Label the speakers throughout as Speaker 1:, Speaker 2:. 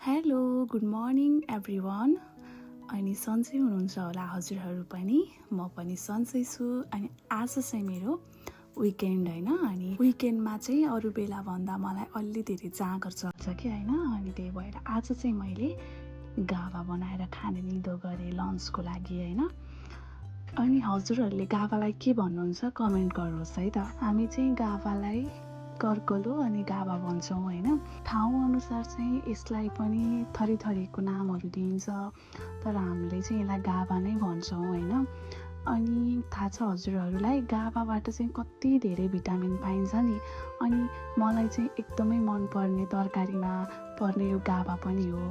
Speaker 1: Hello good morning everyone. अनि सन्चै हुनुहुन्छ होला हजुरहरू पनि, म पनि सन्चै छु। अनि आज चाहिँ मेरो विकेन्ड होइन, अनि विकेन्डमा चाहिँ अरू बेला भन्दा मलाई अलि धेरै जाँगर चल्छ कि होइन। अनि त्यही भएर आज चाहिँ मैले गाभा बनाएर खाने निदो गरेँ लन्चको लागि होइन। अनि हजुरहरूले गाभालाई के भन्नुहुन्छ कमेन्ट गर्नुहोस् है त। हामी चाहिँ गाभालाई कर्कलो अनि गाभा भन्छौँ होइन। ठाउँ अनुसार चाहिँ यसलाई पनि थरीथरीको नामहरू दिइन्छ, तर हामीले चाहिँ यसलाई गाभा नै भन्छौँ होइन। अनि थाहा छ हजुरहरूलाई गाभाबाट चाहिँ कति धेरै भिटामिन पाइन्छ नि। अनि मलाई चाहिँ एकदमै मनपर्ने तरकारीमा पर्ने यो गाभा पनि हो।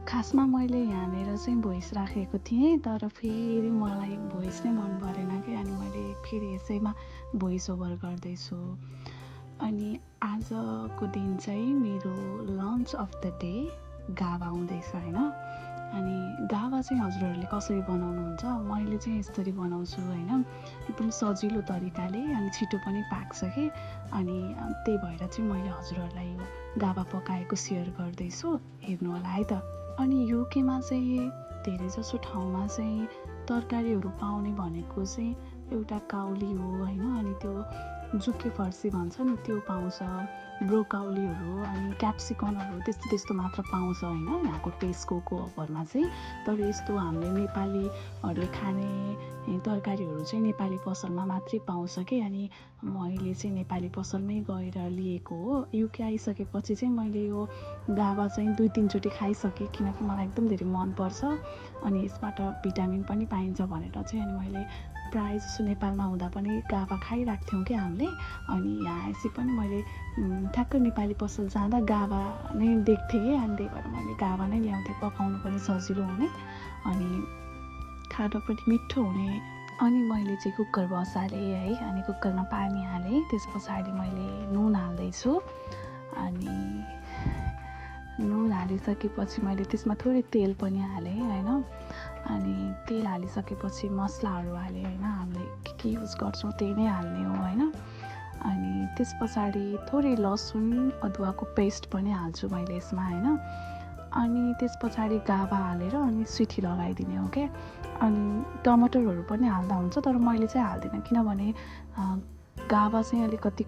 Speaker 1: खासमा मैले यहाँनिर चाहिँ भोइस राखेको थिएँ, तर फेरि मलाई भोइस नै मन परेन कि, अनि मैले फेरि यसैमा भोइस ओभर गर्दैछु। अनि आजको दिन चाहिँ मेरो लन्च अफ द डे गाभा हुँदैछ होइन। अनि गाभा चाहिँ हजुरहरूले कसरी बनाउनुहुन्छ, मैले चाहिँ यसरी बनाउँछु होइन, एकदम सजिलो तरिकाले, अनि छिटो पनि पाक्छ कि। अनि त्यही भएर चाहिँ मैले हजुरहरूलाई यो गाभा पकाएको सेयर गर्दैछु, हेर्नु होला है त। अनि युकेमा चाहिँ धेरै जसो ठाउँमा चाहिँ तरकारीहरू पाउने भनेको चाहिँ एउटा काउली हो होइन। अनि त्यो जुके फर्सी भन्छ नि त्यो पाउँछ, ब्रोकाउलीहरू अनि क्याप्सिकमहरू त्यस्तो त्यस्तो मात्र पाउँछ होइन यहाँको टेस्कोको घरमा चाहिँ। तर यस्तो हामीले नेपालीहरूले खाने तरकारीहरू चाहिँ नेपाली पसलमा मात्रै पाउँछ कि। अनि मैले चाहिँ नेपाली पसलमै गएर लिएको हो। युके आइसकेपछि चाहिँ मैले यो गाभा चाहिँ 2-3 चोटि खाइसकेँ, किनकि मलाई एकदम धेरै मनपर्छ। अनि यसबाट भिटामिन पनि पाइन्छ भनेर चाहिँ अनि मैले प्रायः जसो नेपालमा हुँदा पनि गाभा खाइरहेको थियौँ कि हामीले। अनि यहाँ आएपछि पनि मैले ठ्याक्क नेपाली पसल जाँदा गाभा नै देख्थेँ कि, अनि त्यही भएर मैले गाभा नै ल्याउँथेँ, पकाउनु पनि सजिलो हुने अनि खाना पनि मिठो हुने। अनि मैले चाहिँ कुकर बसालेँ है, अनि कुकरमा पानी हालेँ, त्यस पछाडि मैले नुन हाल्दैछु। अनि नुन हालिसकेपछि मैले त्यसमा थोरै तेल पनि हालेँ होइन। अनि तेल हालिसकेपछि मसलाहरू हालेँ होइन, हामीले के युज गर्छौँ त्यही नै हाल्ने हो होइन। अनि त्यस पछाडि थोरै लसुन अदुवाको पेस्ट पनि हाल्छु मैले यसमा होइन। अनि त्यस पछाडि गाभा हालेर अनि सिटी लगाइदिने हो क्या। अनि टमाटरहरू पनि हाल्दा हुन्छ, तर मैले चाहिँ हाल्दिनँ, किनभने गाभा चाहिँ अलिकति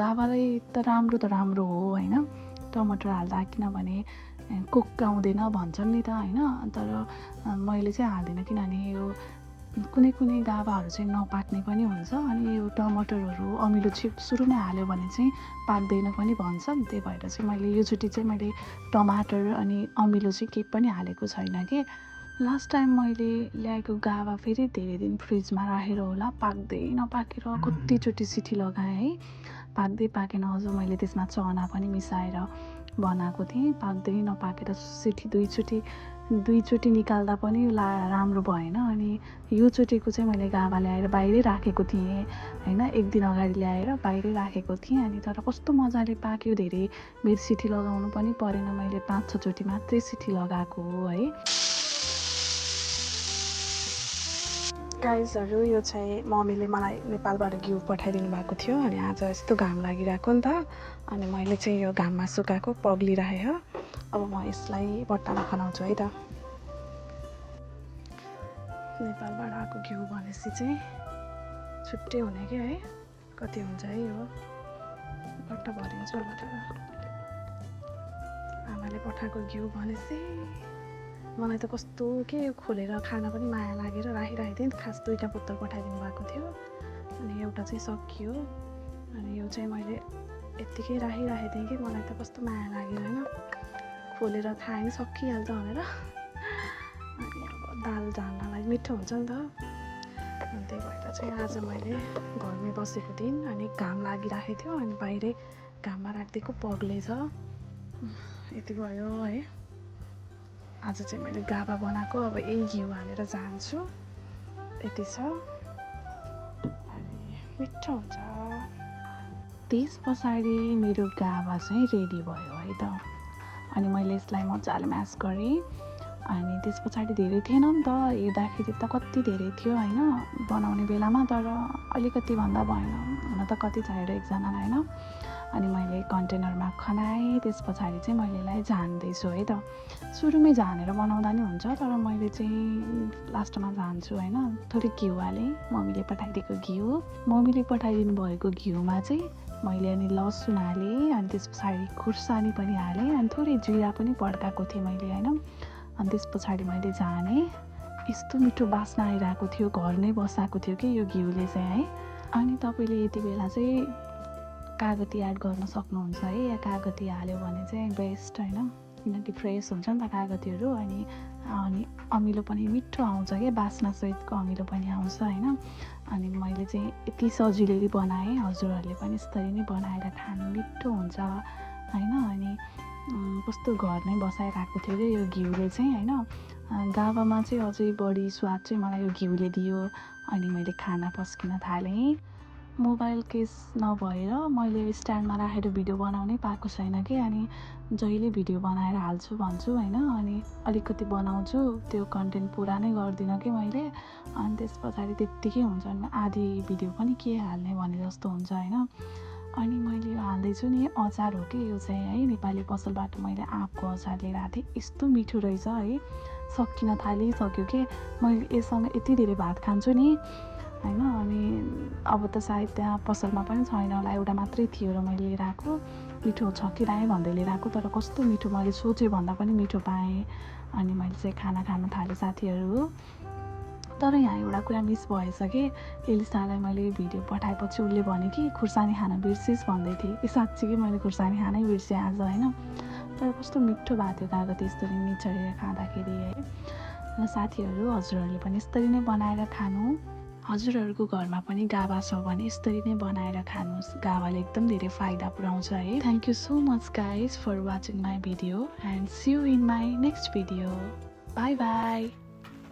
Speaker 1: गाभालाई त राम्रो हो होइन टमाटर हाल्दा, किनभने कुक आउँदैन भन्छन् नि त होइन। तर मैले चाहिँ हाल्दिनँ, किनभने यो कुनै गाभाहरू चाहिँ नपाक्ने पनि हुन्छ। अनि यो टमाटरहरू अमिलो सुरुमै हाल्यो भने चाहिँ पाक्दैन पनि भन्छन्। त्यही भएर चाहिँ मैले योचोटि चाहिँ मैले टमाटर अनि अमिलो चाहिँ केही पनि हालेको छैन कि। लास्ट टाइम मैले ल्याएको गाभा फेरि धेरै दिन फ्रिजमा राखेर होला पाक्दै नपाकेर कतिचोटि सिटी लगाएँ है, पाक्दै पाकेन। अझ मैले त्यसमा चना पनि मिसाएर बनाएको थिएँ, पाक्दै नपाकेर सिटी दुई चोटि निकाल्दा पनि राम्रो भएन। अनि यो चोटिको चाहिँ मैले गाभा ल्याएर बाहिरै राखेको थिएँ होइन, एक दिन अगाडि ल्याएर बाहिरै राखेको थिएँ। अनि तर कस्तो मजाले पाक्यो, धेरै बेर सिटी लगाउनु पनि परेन, मैले 5-6 चोटि मात्रै सिटी लगाएको हो है। गाइजहरू यो चाहिँ मम्मीले मलाई नेपालबाट घिउ पठाइदिनु भएको थियो। अनि आज यस्तो घाम लागिरहेको नि त, अनि मैले चाहिँ यो घाममा सुकाएको पग्लिराखेँ हो। अब म यसलाई बट्टामा खनाउँछु है त। नेपालबाट आएको घिउ भनेपछि चाहिँ छुट्टै हुने क्या है, कति हुन्छ है यो बट्टा भरिन्छु होला। तर आमाले पठाएको घिउ भनेपछि मलाई त कस्तो के खोलेर खान पनि माया लागेर राखिरहेको थिएँ। खास 2टा बोतल पठाइदिनु भएको थियो, अनि एउटा चाहिँ सकियो। अनि यो चाहिँ मैले यत्तिकै राखिरहेको थिएँ कि मलाई त कस्तो माया लाग्यो होइन, खोलेर खाएँ नि सकिहाल्छ भनेर। अनि अब दाल झाल्नलाई मिठो हुन्छ नि त, अनि त्यही भएर चाहिँ आज मैले घरमै बसेको दिन अनि घाम लागिरहेको थियो, अनि बाहिरै घाममा राखिदिएको पग्लेछ। यति भयो है। आज चाहिँ मैले गाभा बनाएको, अब यही घिउ हालेर जान्छु, यति छ। अनि मिठो हुन्छ। त्यस पछाडि मेरो गाभा चाहिँ रेडी भयो है त। अनि मैले यसलाई मजाले म्यास गरेँ। अनि त्यस पछाडि धेरै थिएन नि त, हेर्दाखेरि त कति धेरै थियो होइन बनाउने बेलामा, तर अलिकति भन्दा भएन, हुन त कति चाहियो एकजनालाई होइन। अनि मैले कन्टेनरमा खनाएँ। त्यस पछाडि चाहिँ मैले यसलाई झान्दैछु है त। सुरुमै झानेर बनाउँदा नि हुन्छ, तर मैले चाहिँ लास्टमा झान्छु होइन। थोरै घिउ हालेँ, मम्मीले पठाइदिएको घिउ। मम्मीले पठाइदिनु भएको घिउमा चाहिँ मैले अनि लसुन हालेँ, अनि त्यस पछाडि खुर्सानी पनि हालेँ, अनि थोरै जिरा पनि पड्काएको थिएँ मैले होइन। अनि त्यस पछाडि मैले झानेँ। यस्तो मिठो बास्ना आइरहेको थियो, घर नै बसाएको थियो कि यो घिउले चाहिँ है। अनि तपाईँले यति बेला चाहिँ कागती एड गर्न सक्नुहुन्छ है, या कागती हाल्यो भने चाहिँ बेस्ट होइन, किनकि फ्रेस हुन्छ नि त कागतीहरू। अनि अमिलो पनि मिठो आउँछ क्या, बास्नासहितको अमिलो पनि आउँछ होइन। अनि मैले चाहिँ यति सजिलै बनाएँ, हजुरहरूले पनि यसरी नै बनाएर खानु मिठो हुन्छ होइन। अनि कस्तो घर नै बसाइरहेको थियो क्या यो घिउले चाहिँ होइन। गावामा चाहिँ अझै बढी स्वाद चाहिँ मलाई यो घिउले दियो। अनि मैले खाना पस्किन थालेँ। मोबाइल केस नभएर मैले स्ट्यान्डमा राखेर भिडियो बनाउनै पाएको छैन कि, अनि जहिले भिडियो बनाएर हाल्छु भन्छु होइन। अनि अलिकति बनाउँछु, त्यो कन्टेन्ट पुरा नै गर्दिनँ कि मैले। अनि त्यस पछाडि त्यत्तिकै हुन्छ, अनि आधी भिडियो पनि के हाल्ने भने जस्तो हुन्छ होइन। अनि मैले यो हाल्दैछु नि, अचार हो कि यो चाहिँ है, नेपाली पसलबाट मैले आँपको अचार लिएर आएको थिएँ। यस्तो मिठो रहेछ है, सकिन थालिसक्यो कि। मैले यससँग यति धेरै भात खान्छु नि होइन। अनि अब त सायद त्यहाँ पसलमा पनि छैन होला, एउटा मात्रै थियो र मैले लिएर आएको। मिठो छ कि राएँ भन्दै लिएर आएको, तर कस्तो मिठो, मैले सोचे भन्दा पनि मिठो पाएँ। अनि मैले चाहिँ खाना खान थालेँ साथीहरू। तर यहाँ एउटा कुरा मिस भएछ कि, एलिसालाई मैले भिडियो पठाएपछि उसले भन्यो कि खुर्सानी खान बिर्सिस् भन्दै थिएँ कि। साँच्चीकै मैले खुर्सानी खानै बिर्सेँ आज होइन। तर कस्तो मिठो भएको थियो कागती यसरी निचोरेर खाँदाखेरि है। र साथीहरू, हजुरहरूले पनि यसरी नै बनाएर खानु। हजुरहरूको घरमा पनि गाभा छ भने यसरी नै बनाएर खानुहोस्, गाभाले एकदम धेरै फाइदा पुऱ्याउँछ है। Thank you so much guys for watching my video, and see you in my next video. Bye by.